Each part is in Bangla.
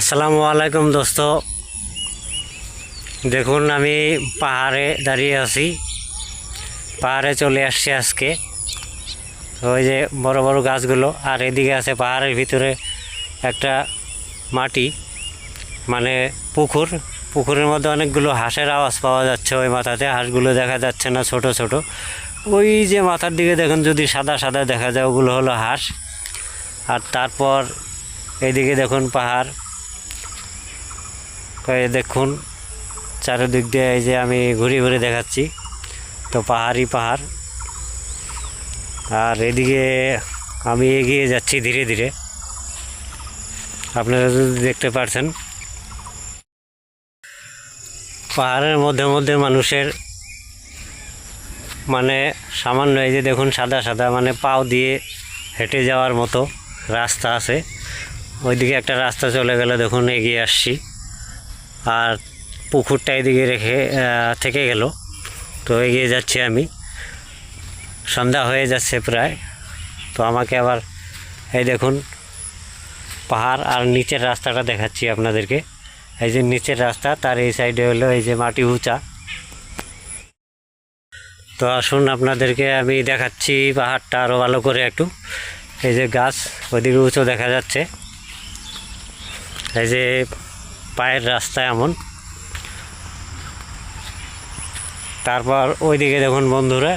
আসসালামু আলাইকুম দোস্ত, দেখুন আমি পাহাড়ে দাঁড়িয়ে আছি। পাহাড়ে চলে আসছি আজকে। ওই যে বড় বড় গাছগুলো, আর এদিকে আছে পাহাড়ের ভিতরে একটা মাটি, মানে পুকুর। পুকুরের মধ্যে অনেকগুলো হাঁসের আওয়াজ পাওয়া যাচ্ছে। ওই মাথাতে হাঁসগুলো দেখা যাচ্ছে না, ছোট ছোট। ওই যে মাথার দিকে দেখুন, যদি সাদা সাদা দেখা যায়, ওগুলো হলো হাঁস। আর তারপর এইদিকে দেখুন পাহাড়, দেখুন চারিদিক দিয়ে। এই যে আমি ঘুরে ঘুরে দেখাচ্ছি, তো পাহাড়ই পাহাড়। আর এদিকে আমি এগিয়ে যাচ্ছি ধীরে ধীরে, আপনারা যদি দেখতে পাচ্ছেন। পাহাড়ের মধ্যে মধ্যে মানুষের মানে সামান্য, এই যে দেখুন সাদা সাদা, মানে পাও দিয়ে হেঁটে যাওয়ার মতো রাস্তা আছে। ওইদিকে একটা রাস্তা চলে গেল, দেখুন এগিয়ে আসছি। আর পুকুরটা এদিকে রেখে থেকে গেল, তো এগিয়ে যাচ্ছি আমি। সন্ধ্যা হয়ে যাচ্ছে প্রায়, তো আমাকে আবার এই দেখুন পাহাড় আর নিচের রাস্তাটা দেখাচ্ছি আপনাদেরকে। এই যে নিচের রাস্তা, তার এই সাইডে হলো এই যে মাটি উঁচা। তো আসুন আপনাদেরকে আমি দেখাচ্ছি পাহাড়টা আরও ভালো করে একটু। এই যে গাছ ওইদিকে উঁচু দেখা যাচ্ছে, এই যে পায়ের রাস্তা এমন। তারপর ওইদিকে দেখুন বন্ধুরা,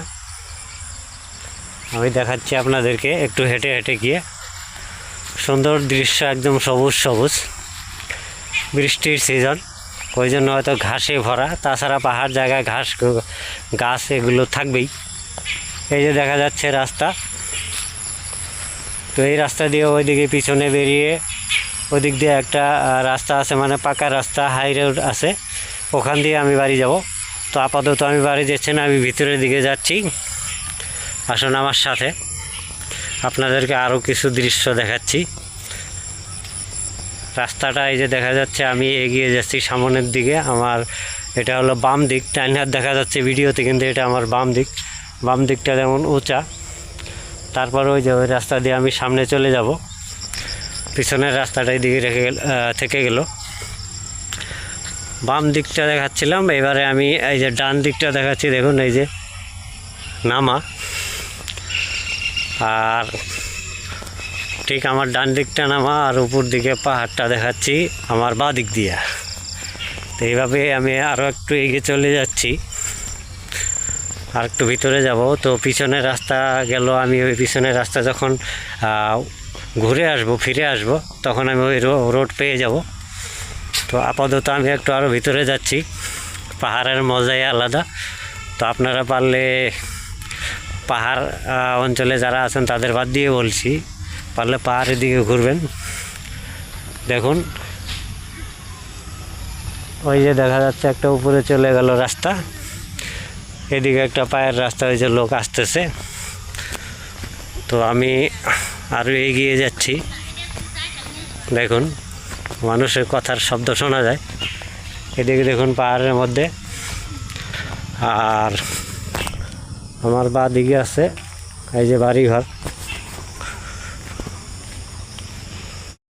আমি দেখাচ্ছি আপনাদেরকে একটু হেঁটে হেঁটে গিয়ে। সুন্দর দৃশ্য, একদম সবুজ সবুজ। বৃষ্টির সিজন, ওই জন্য হয়তো ঘাসে ভরা। তাছাড়া পাহাড় জায়গায় গাছ এগুলো থাকবেই। এই যে দেখা যাচ্ছে রাস্তা, তো এই রাস্তা দিয়ে ওইদিকে পিছনে বেরিয়ে ওদিক দিয়ে একটা রাস্তা আছে, মানে পাকা রাস্তা, হাই রোড আছে। ওখান দিয়ে আমি বাড়ি যাব। তো আপাতত আমি বাড়ি যাচ্ছি না, আমি ভিতরের দিকে যাচ্ছি। আসুন আমার সাথে, আপনাদেরকে আরও কিছু দৃশ্য দেখাচ্ছি। রাস্তাটা এই যে দেখা যাচ্ছে, আমি এগিয়ে যাচ্ছি সামনের দিকে। আমার এটা হলো বাম দিক, ডান হাত দেখা যাচ্ছে ভিডিওতে, কিন্তু এটা আমার বাম দিক। বাম দিকটা যেমন উঁচা। তারপর ওই যে ওই রাস্তা দিয়ে আমি সামনে চলে যাব। পিছনের রাস্তাটা এইদিকে থেকে গেল। বাম দিকটা দেখাচ্ছিলাম, এবারে আমি এই যে ডান দিকটা দেখাচ্ছি। দেখুন এই যে নামা, আর ঠিক আমার ডান দিকটা নামা, আর উপর দিকে পাহাড়টা দেখাচ্ছি আমার বাঁ দিক দিয়ে। তো এইভাবে আমি আরও একটু এগিয়ে চলে যাচ্ছি, আর একটু ভিতরে যাব। তো পিছনের রাস্তা গেল, আমি ওই পিছনের রাস্তা যখন ঘুরে আসব, ফিরে আসব, তখন আমি ওই রোড পেয়ে যাব। তো আপাতত আমি একটু আরও ভিতরে যাচ্ছি। পাহাড়ের মজাই আলাদা। তো আপনারা পারলে পাহাড় অঞ্চলে যারা আছেন তাদের বাদ দিয়ে বলছি, পারলে পাহাড়ের দিকে ঘুরবেন। দেখুন ওই যে দেখা যাচ্ছে একটা উপরে চলে গেল রাস্তা, এদিকে একটা পায়ের রাস্তা, ওই যে লোক আসতেছে। তো আমি আরও এগিয়ে যাচ্ছি। দেখুন মানুষের কথার শব্দ শোনা যায়। এদিকে দেখুন পাহাড়ের মধ্যে, আর আমার বাঁ দিকে আছে এই যে বাড়িঘর।